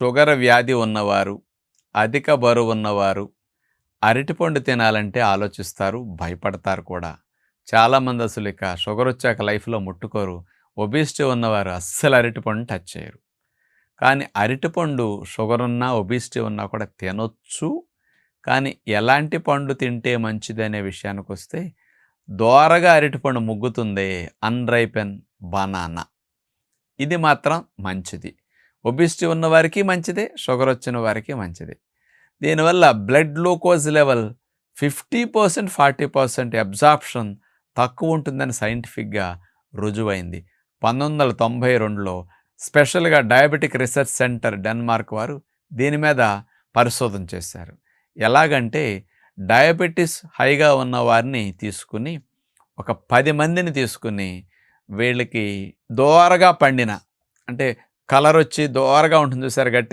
Sugar వ్యాధి ఉన్నవారు, అధిక బరువు ఉన్నవారు అరటిపండు తినాలంటే ఆలోచిస్తారు, భయపడతారు కూడా. చాలామంది అసలు ఇక షుగర్ వచ్చాక లైఫ్‌లో ముట్టుకోరు. ఒబేసిటీ ఉన్నవారు అస్సలు అరటిపండుని టచ్ చేయరు. కానీ అరటిపండు షుగర్ ఉన్నా, ఒబేసిటీ ఉన్నా కూడా తినొచ్చు. కానీ ఎలాంటి పండు తింటే మంచిదనే విషయానికొస్తే దోరగా అరటిపండు ముగ్గుతుందే అన్‌రైపెన్ బనానా. ఇది మాత్రం మంచిది. ఒబేసిటీ ఉన్నవారికి మంచిదే, షుగర్ వచ్చిన వారికి మంచిదే. దీనివల్ల బ్లడ్ గ్లూకోజ్ లెవెల్ 50%, 40% అబ్జార్ప్షన్ తక్కువ ఉంటుందని సైంటిఫిక్‌గా రుజువైంది. 1992లో స్పెషల్‌గా డయాబెటిక్ రీసెర్చ్ సెంటర్ డెన్మార్క్ వారు దీని మీద పరిశోధన చేశారు. ఎలాగంటే డయాబెటిస్ హైగా ఉన్న వారిని తీసుకుని ఒక 10 మందిని తీసుకుని వీళ్ళకి దోరగా పండిన అంటే కలర్ వచ్చి దోరగా ఉంటుంది చూసారు గట్టి